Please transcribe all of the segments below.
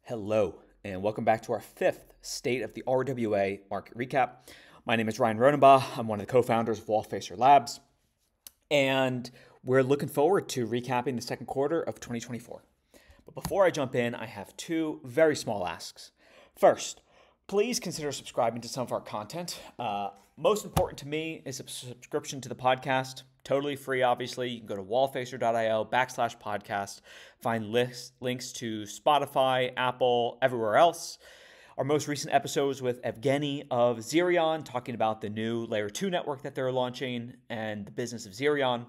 Hello, and welcome back to our fifth State of the RWA market recap. My name is Ryan Rodenbaugh. I'm one of the co-founders of Wallfacer Labs, and we're looking forward to recapping the second quarter of 2024. But before I jump in, I have two very small asks. First, please consider subscribing to some of our content. Most important to me is a subscription to the podcast. Totally free, obviously. You can go to wallfacer.io/podcast, find links to Spotify, Apple, everywhere else. Our most recent episode was with Evgeny of Zerion, talking about the new Layer 2 network that they're launching and the business of Zerion.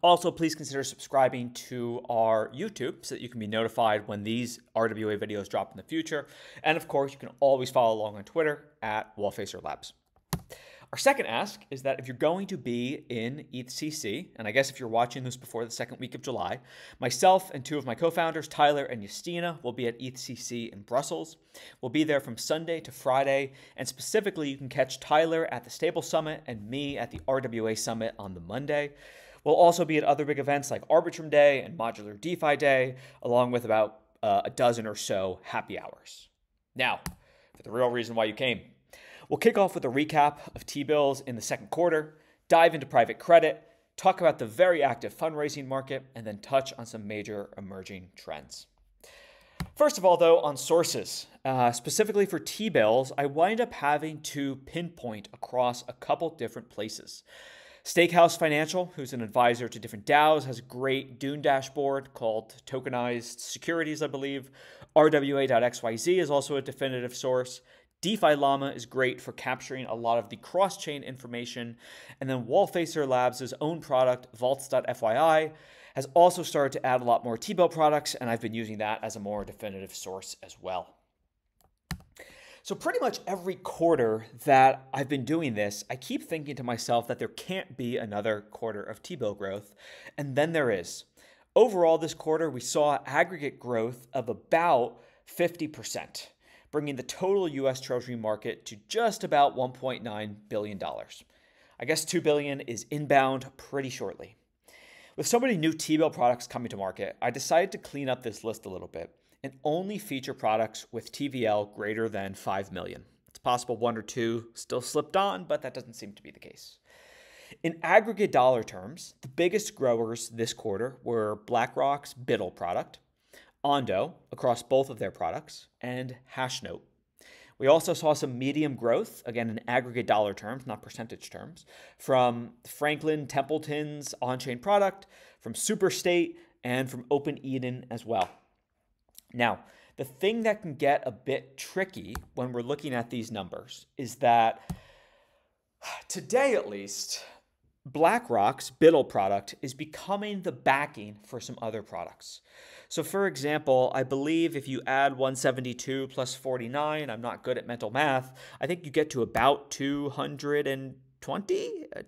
Also, please consider subscribing to our YouTube so that you can be notified when these RWA videos drop in the future. And of course, you can always follow along on Twitter at Wallfacer Labs. Our second ask is that if you're going to be in ETHCC, and I guess if you're watching this before the second week of July, myself and two of my co-founders, Tyler and Justina, will be at ETHCC in Brussels. We'll be there from Sunday to Friday, and specifically you can catch Tyler at the Stable Summit and me at the RWA Summit on the Monday. We'll also be at other big events like Arbitrum Day and Modular DeFi Day, along with about a dozen or so happy hours. Now, for the real reason why you came. We'll kick off with a recap of T-bills in the second quarter, dive into private credit, talk about the very active fundraising market, and then touch on some major emerging trends. First of all, though, on sources, specifically for T-bills, I wind up having to pinpoint across a couple different places. Stakehouse Financial, who's an advisor to different DAOs, has a great Dune dashboard called Tokenized Securities, I believe. RWA.xyz is also a definitive source. DeFi Llama is great for capturing a lot of the cross-chain information. And then Wallfacer Labs' own product, vaults.fyi, has also started to add a lot more T-bill products, and I've been using that as a more definitive source as well. So pretty much every quarter that I've been doing this, I keep thinking to myself that there can't be another quarter of T-bill growth, and then there is. Overall, this quarter, we saw aggregate growth of about 50%. Bringing the total US Treasury market to just about $1.9 billion. I guess $2 billion is inbound pretty shortly. With so many new T-bill products coming to market, I decided to clean up this list a little bit and only feature products with TVL greater than 5 million. It's possible one or two still slipped on, but that doesn't seem to be the case. In aggregate dollar terms, the biggest growers this quarter were BlackRock's BUIDL product, Ondo across both of their products, and Hashnote. We also saw some medium growth, again in aggregate dollar terms, not percentage terms, from Franklin Templeton's on-chain product, from Superstate, and from Open Eden as well. Now, the thing that can get a bit tricky when we're looking at these numbers is that today at least, BlackRock's BUIDL product is becoming the backing for some other products. So for example, I believe if you add 172 plus 49, I'm not good at mental math, I think you get to about 220,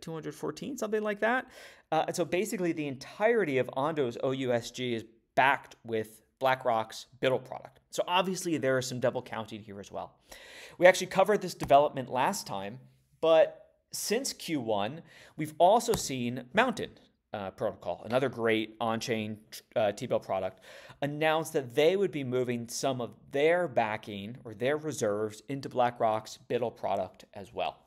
214, something like that. And so basically the entirety of Ondo's OUSG is backed with BlackRock's BUIDL product. So obviously there is some double counting here as well. We actually covered this development last time, but since Q1, we've also seen Mountain Protocol, another great on-chain T-bill product, announced that they would be moving some of their backing or their reserves into BlackRock's BUIDL product as well.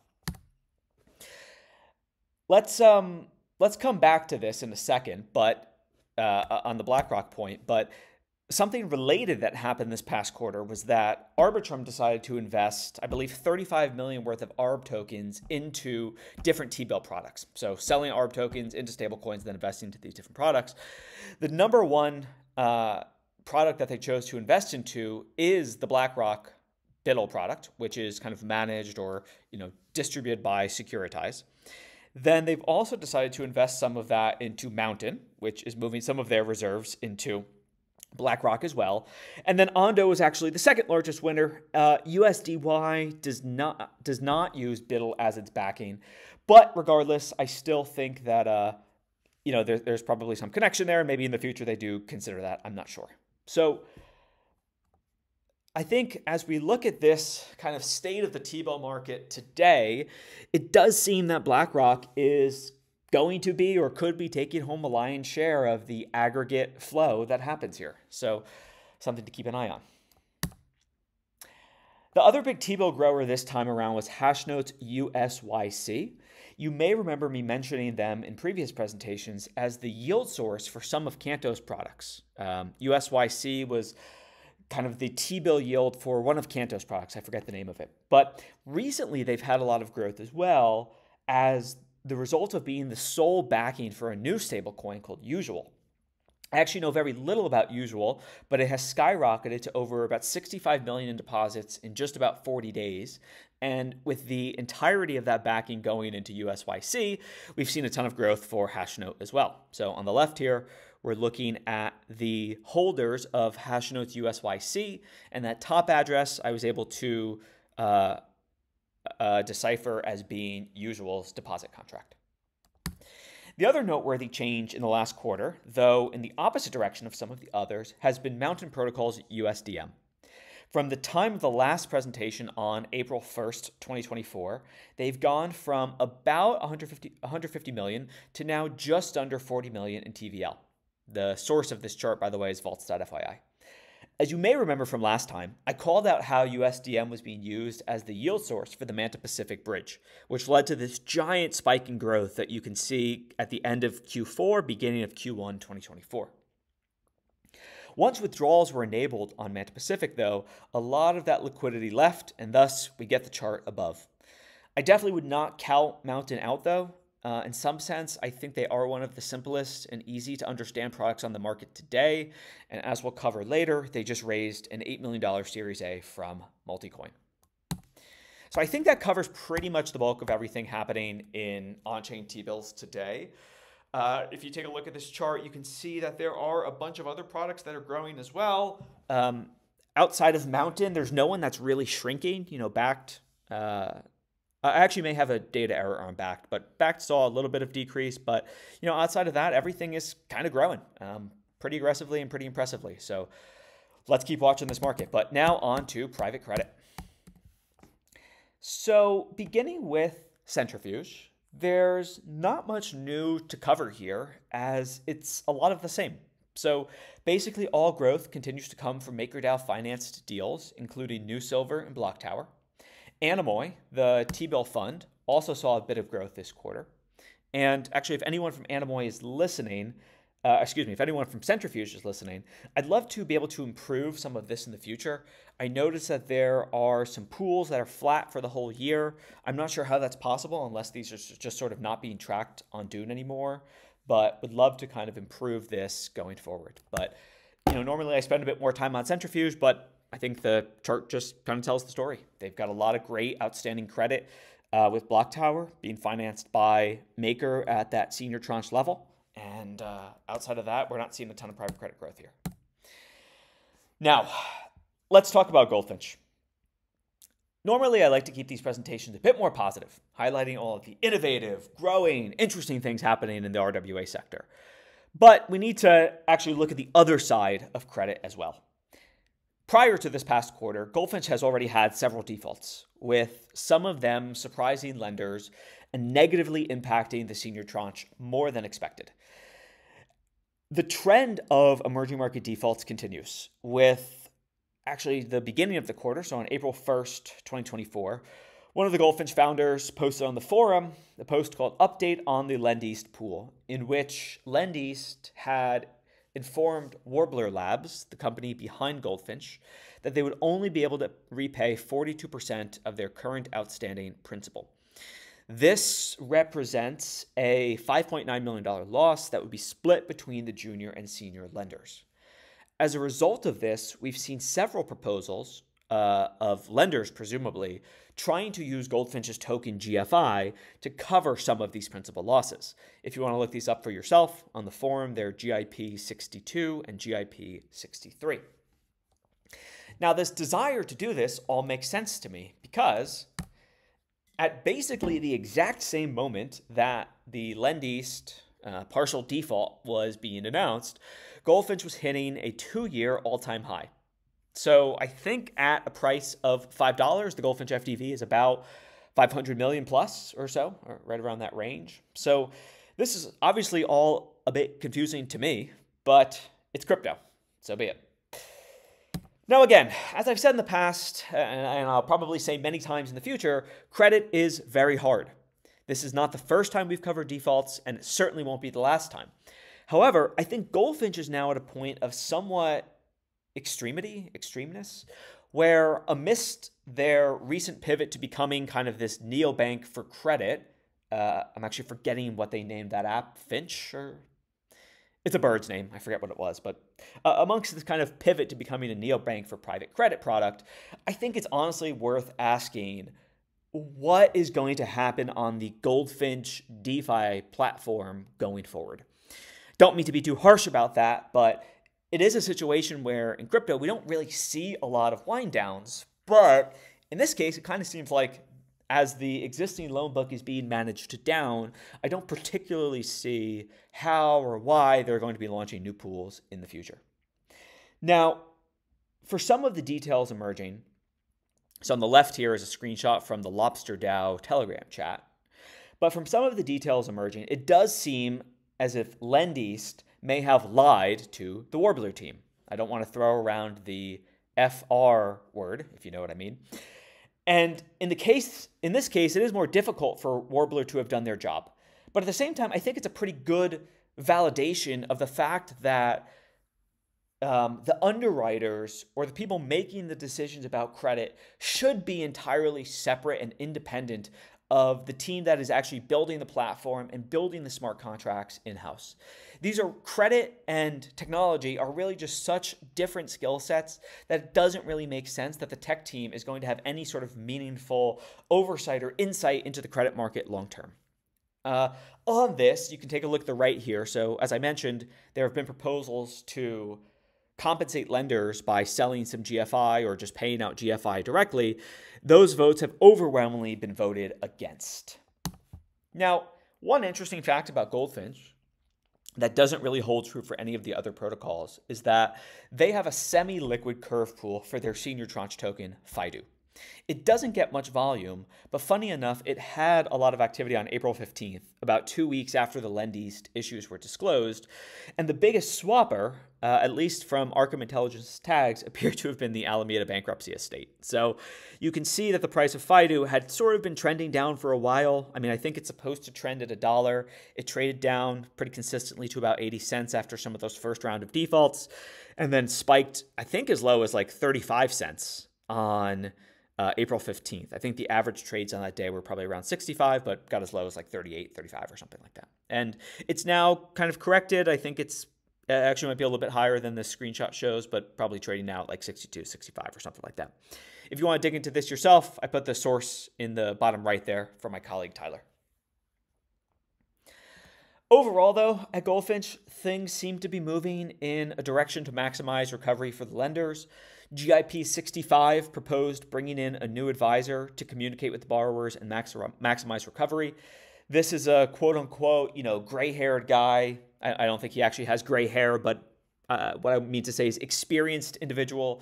Let's come back to this in a second, but on the BlackRock point, but something related that happened this past quarter was that Arbitrum decided to invest, I believe, 35 million worth of ARB tokens into different T-bill products. So selling ARB tokens into stablecoins, then investing into these different products. The number one product that they chose to invest into is the BlackRock BUIDL product, which is kind of managed or distributed by Securitize. Then they've also decided to invest some of that into Mountain, which is moving some of their reserves into BlackRock as well. And then Ondo is actually the second largest winner. USDY does not use BUIDL as its backing. But regardless, I still think that there's probably some connection there. Maybe in the future they do consider that. I'm not sure. So I think as we look at this kind of state of the T-bill market today, it does seem that BlackRock is going to be or could be taking home a lion's share of the aggregate flow that happens here. So something to keep an eye on. The other big T-bill grower this time around was Hashnote's USYC. You may remember me mentioning them in previous presentations as the yield source for some of Canto's products. USYC was kind of the T-bill yield for one of Canto's products. I forget the name of it. But recently, they've had a lot of growth as well as the result of being the sole backing for a new stablecoin called Usual. I actually know very little about Usual, but it has skyrocketed to over about 65 million in deposits in just about 40 days. And with the entirety of that backing going into USYC, we've seen a ton of growth for Hashnote as well. So on the left here, we're looking at the holders of Hashnote's USYC, and that top address I was able to decipher as being Usual's deposit contract. The other noteworthy change in the last quarter, though in the opposite direction of some of the others, has been Mountain Protocol's USDM. From the time of the last presentation on April 1st, 2024, they've gone from about 150 million to now just under 40 million in TVL. The source of this chart, by the way, is vaults.fyi. As you may remember from last time, I called out how USDM was being used as the yield source for the Manta Pacific Bridge, which led to this giant spike in growth that you can see at the end of Q4, beginning of Q1 2024. Once withdrawals were enabled on Manta Pacific, though, a lot of that liquidity left, and thus we get the chart above. I definitely would not count Mountain out, though. In some sense, I think they are one of the simplest and easy to understand products on the market today. And as we'll cover later, they just raised an $8 million Series A from Multicoin. So I think that covers pretty much the bulk of everything happening in on-chain T-bills today. If you take a look at this chart, you can see that there are a bunch of other products that are growing as well. Outside of Mountain, there's no one that's really shrinking, backed. I actually may have a data error on Backed, but Backed saw a little bit of decrease. But, outside of that, everything is kind of growing pretty aggressively and pretty impressively. So let's keep watching this market. But now on to private credit. So beginning with Centrifuge, there's not much new to cover here as it's a lot of the same. So basically all growth continues to come from MakerDAO financed deals, including New Silver and Block Tower. Anemoy, the T-bill fund, also saw a bit of growth this quarter. And actually, if anyone from Anemoy is listening, if anyone from Centrifuge is listening, I'd love to be able to improve some of this in the future. I noticed that there are some pools that are flat for the whole year. I'm not sure how that's possible unless these are just sort of not being tracked on Dune anymore, but would love to kind of improve this going forward. But, normally I spend a bit more time on Centrifuge, but I think the chart just kind of tells the story. They've got a lot of great outstanding credit with Block Tower being financed by Maker at that senior tranche level. And outside of that, we're not seeing a ton of private credit growth here. Now, let's talk about Goldfinch. Normally, I like to keep these presentations a bit more positive, highlighting all of the innovative, growing, interesting things happening in the RWA sector. But we need to actually look at the other side of credit as well. Prior to this past quarter, Goldfinch has already had several defaults, with some of them surprising lenders and negatively impacting the senior tranche more than expected. The trend of emerging market defaults continues, with actually the beginning of the quarter, so on April 1st, 2024, one of the Goldfinch founders posted on the forum a post called Update on the LendEast Pool, in which LendEast had informed Warbler Labs, the company behind Goldfinch, that they would only be able to repay 42% of their current outstanding principal. This represents a $5.9 million loss that would be split between the junior and senior lenders. As a result of this, we've seen several proposals of lenders, presumably, trying to use Goldfinch's token GFI to cover some of these principal losses. If you want to look these up for yourself on the forum, they're GIP62 and GIP63. Now, this desire to do this all makes sense to me because at basically the exact same moment that the LendEast partial default was being announced, Goldfinch was hitting a 2-year all-time high. So I think at a price of $5, the Goldfinch FDV is about 500 million plus or so, or right around that range. So this is obviously all a bit confusing to me, but it's crypto, so be it. Now, again, as I've said in the past, and I'll probably say many times in the future, credit is very hard. This is not the first time we've covered defaults, and it certainly won't be the last time. However, I think Goldfinch is now at a point of somewhat extremeness, where amidst their recent pivot to becoming kind of this neobank for credit, I'm actually forgetting what they named that app, Finch, or it's a bird's name. I forget what it was. But amongst this kind of pivot to becoming a neobank for private credit product, I think it's honestly worth asking what is going to happen on the Goldfinch DeFi platform going forward. Don't mean to be too harsh about that, but it is a situation where in crypto, we don't really see a lot of wind downs. But in this case, it kind of seems like as the existing loan book is being managed down, I don't particularly see how or why they're going to be launching new pools in the future. Now, for some of the details emerging, so on the left here is a screenshot from the Lobster DAO Telegram chat. But from some of the details emerging, it does seem as if Lendeast may have lied to the Warbler team. I don't want to throw around the FR word, if you know what I mean. And in this case, it is more difficult for Warbler to have done their job. But at the same time, I think it's a pretty good validation of the fact that the underwriters or the people making the decisions about credit should be entirely separate and independent of the team that is actually building the platform and building the smart contracts in-house. These are credit and technology are really just such different skill sets that it doesn't really make sense that the tech team is going to have any sort of meaningful oversight or insight into the credit market long-term. On this, you can take a look at the right here. So as I mentioned, there have been proposals to compensate lenders by selling some GFI or just paying out GFI directly. Those votes have overwhelmingly been voted against. Now, one interesting fact about Goldfinch that doesn't really hold true for any of the other protocols is that they have a semi-liquid curve pool for their senior tranche token, FIDU. It doesn't get much volume, but funny enough, it had a lot of activity on April 15th, about 2 weeks after the Lendeast issues were disclosed. And the biggest swapper, at least from Arkham Intelligence tags, appeared to have been the Alameda bankruptcy estate. So you can see that the price of FIDU had sort of been trending down for a while. I mean, I think it's supposed to trend at $1. It traded down pretty consistently to about 80 cents after some of those first round of defaults, and then spiked, I think, as low as like 35 cents on April 15th. I think the average trades on that day were probably around 65, but got as low as like 38, 35 or something like that. And it's now kind of corrected. I think it's actually might be a little bit higher than the screenshot shows, but probably trading now at like 62, 65 or something like that. If you want to dig into this yourself, I put the source in the bottom right there from my colleague Tyler. Overall, though, at Goldfinch, things seem to be moving in a direction to maximize recovery for the lenders. GIP65 proposed bringing in a new advisor to communicate with the borrowers and maximize recovery. This is a quote-unquote, gray-haired guy. I don't think he actually has gray hair, but what I mean to say is experienced individual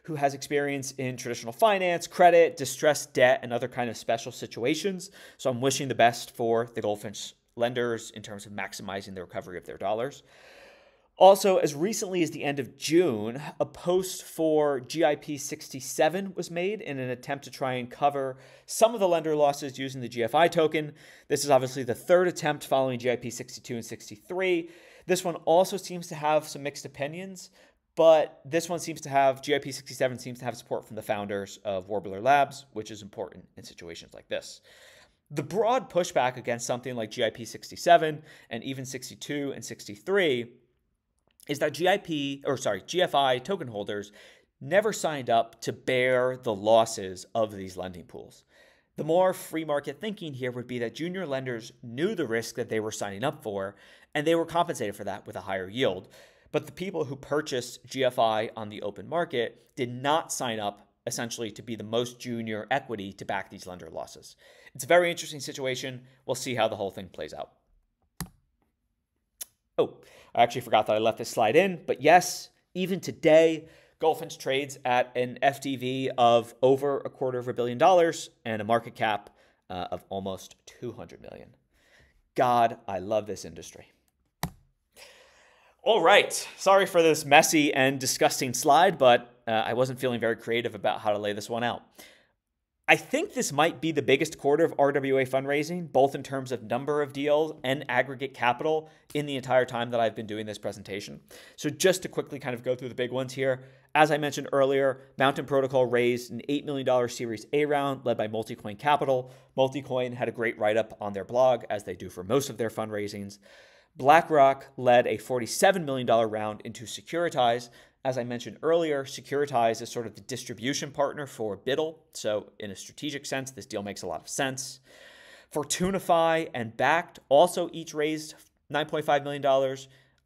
who has experience in traditional finance, credit, distressed debt, and other kind of special situations. So I'm wishing the best for the Goldfinch lenders in terms of maximizing the recovery of their dollars. Also, as recently as the end of June, a post for GIP67 was made in an attempt to try and cover some of the lender losses using the GFI token. This is obviously the third attempt following GIP62 and 63. This one also seems to have some mixed opinions, but this one seems to have, GIP67 seems to have support from the founders of Warbler Labs, which is important in situations like this. The broad pushback against something like GIP67 and even 62 and 63 is that GFI token holders never signed up to bear the losses of these lending pools. The more free market thinking here would be that junior lenders knew the risk that they were signing up for, and they were compensated for that with a higher yield. But the people who purchased GFI on the open market did not sign up essentially to be the most junior equity to back these lender losses. It's a very interesting situation. We'll see how the whole thing plays out. Oh, I actually forgot that I left this slide in, but yes, even today, Goldfinch trades at an FTV of over $250 million and a market cap of almost 200 million. God, I love this industry. All right, sorry for this messy and disgusting slide, but I wasn't feeling very creative about how to lay this one out. I think this might be the biggest quarter of RWA fundraising, both in terms of number of deals and aggregate capital in the entire time that I've been doing this presentation. So just to quickly kind of go through the big ones here. As I mentioned earlier, Mountain Protocol raised an $8 million Series A round led by Multicoin Capital. Multicoin had a great write-up on their blog, as they do for most of their fundraisings. BlackRock led a $47 million round into Securitize. As I mentioned earlier, Securitize is sort of the distribution partner for BUIDL. So in a strategic sense, this deal makes a lot of sense. Q2'24 and Bakkt also each raised $9.5 million.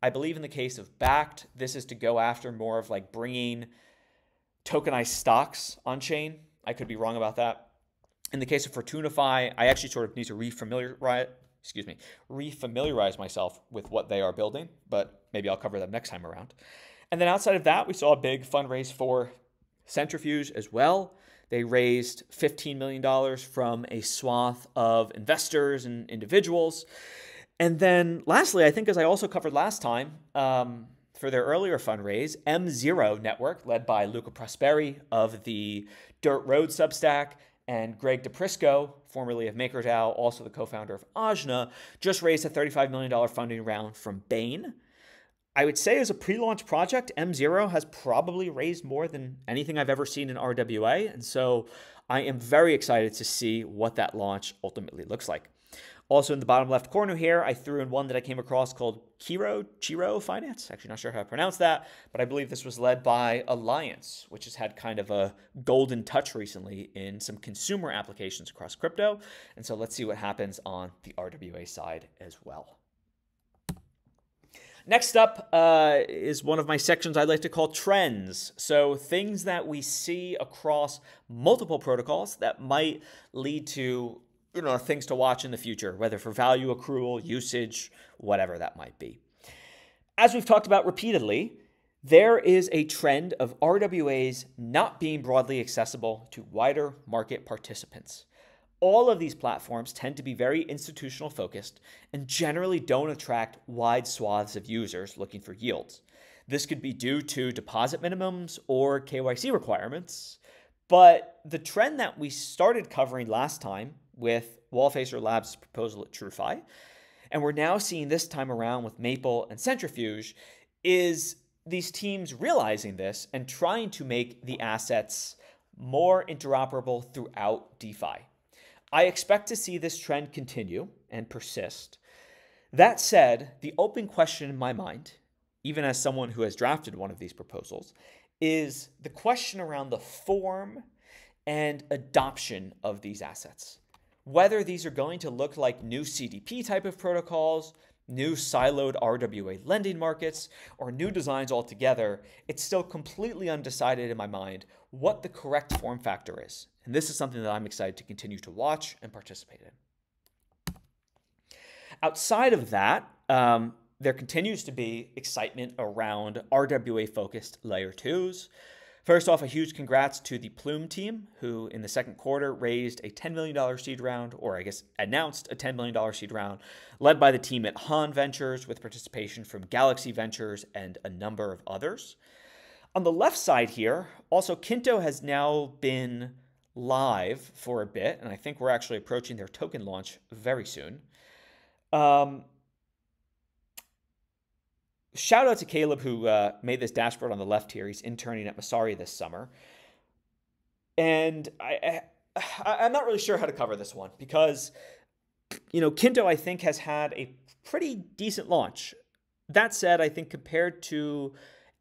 I believe in the case of Bakkt, this is to go after more of like bringing tokenized stocks on chain. I could be wrong about that. In the case of Q2'24, I actually sort of need to refamiliarize myself with what they are building, but maybe I'll cover them next time around. And then outside of that, we saw a big fundraise for Centrifuge as well. They raised $15 million from a swath of investors and individuals. And then lastly, I think as I also covered last time, for their earlier fundraise, M0 Network, led by Luca Prosperi of the Dirt Road Substack, and Greg DePrisco, formerly of MakerDAO, also the co-founder of Ajna, just raised a $35 million funding round from Bain. I would say as a pre-launch project, M0 has probably raised more than anything I've ever seen in RWA. And so I am very excited to see what that launch ultimately looks like. Also in the bottom left corner here, I threw in one that I came across called Chiro Finance. Actually not sure how to pronounce that, but I believe this was led by Alliance, which has had kind of a golden touch recently in some consumer applications across crypto. And so let's see what happens on the RWA side as well. Next up is one of my sections I'd like to call trends. So things that we see across multiple protocols that might lead to things to watch in the future, whether for value accrual, usage, whatever that might be. As we've talked about repeatedly, there is a trend of RWAs not being broadly accessible to wider market participants. All of these platforms tend to be very institutional focused and generally don't attract wide swaths of users looking for yields. This could be due to deposit minimums or KYC requirements, but the trend that we started covering last time with Wallfacer Labs' proposal at TrueFi, and we're now seeing this time around with Maple and Centrifuge, is these teams realizing this and trying to make the assets more interoperable throughout DeFi. I expect to see this trend continue and persist. That said, the open question in my mind, even as someone who has drafted one of these proposals, is the question around the form and adoption of these assets. Whether these are going to look like new CDP type of protocols, new siloed RWA lending markets, or new designs altogether, it's still completely undecided in my mind what the correct form factor is. And this is something that I'm excited to continue to watch and participate in. Outside of that, there continues to be excitement around RWA-focused layer 2s. First off, a huge congrats to the Plume team, who in the second quarter raised a $10 million seed round, or I guess announced a $10 million seed round, led by the team at Han Ventures with participation from Galaxy Ventures and a number of others. On the left side here, also Kinto has now been live for a bit, and I think we're actually approaching their token launch very soon. Shout out to Caleb, who made this dashboard on the left here. He's interning at Masari this summer. And I'm not really sure how to cover this one because, Kinto, I think, has had a pretty decent launch. That said, I think compared to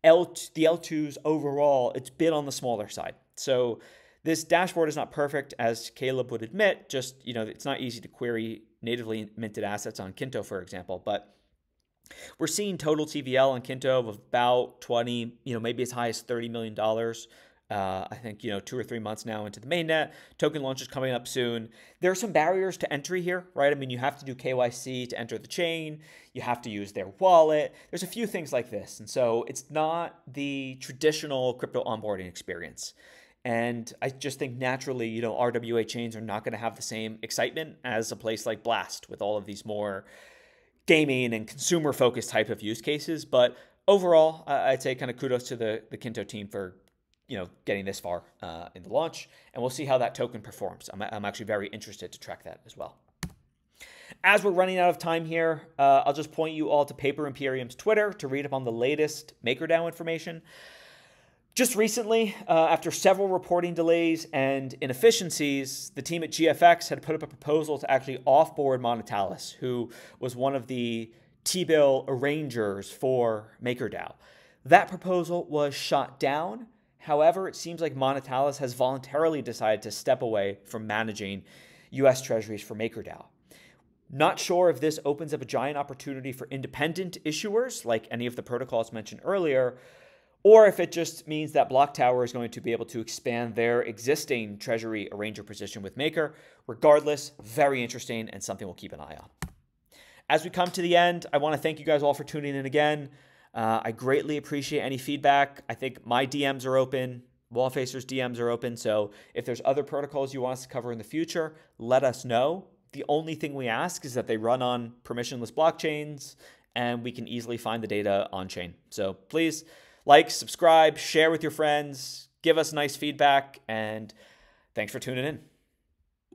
the L2s overall, it's been on the smaller side. So this dashboard is not perfect, as Caleb would admit. Just, it's not easy to query natively minted assets on Kinto, for example, but we're seeing total TVL on Kinto of about 20, maybe as high as $30 million. I think, 2 or 3 months now into the mainnet. Token launch is coming up soon. There are some barriers to entry here, right? I mean, you have to do KYC to enter the chain. You have to use their wallet. There's a few things like this. And so it's not the traditional crypto onboarding experience. And I just think naturally, RWA chains are not going to have the same excitement as a place like Blast with all of these more gaming and consumer-focused type of use cases. But overall, I'd say kind of kudos to the Kinto team for, getting this far in the launch, and we'll see how that token performs. I'm actually very interested to track that as well. As we're running out of time here, I'll just point you all to Paper Imperium's Twitter to read up on the latest MakerDAO information. Just recently, after several reporting delays and inefficiencies, the team at GFX had put up a proposal to actually offboard Monetalis, who was one of the T-bill arrangers for MakerDAO. That proposal was shot down. However, it seems like Monetalis has voluntarily decided to step away from managing US Treasuries for MakerDAO. Not sure if this opens up a giant opportunity for independent issuers, like any of the protocols mentioned earlier, or if it just means that Block Tower is going to be able to expand their existing Treasury arranger position with Maker. Regardless, very interesting and something we'll keep an eye on. As we come to the end, I want to thank you guys all for tuning in again. I greatly appreciate any feedback. I think my DMs are open. Wallfacer's DMs are open. So if there's other protocols you want us to cover in the future, let us know. The only thing we ask is that they run on permissionless blockchains and we can easily find the data on chain. So please like, subscribe, share with your friends, give us nice feedback, and thanks for tuning in.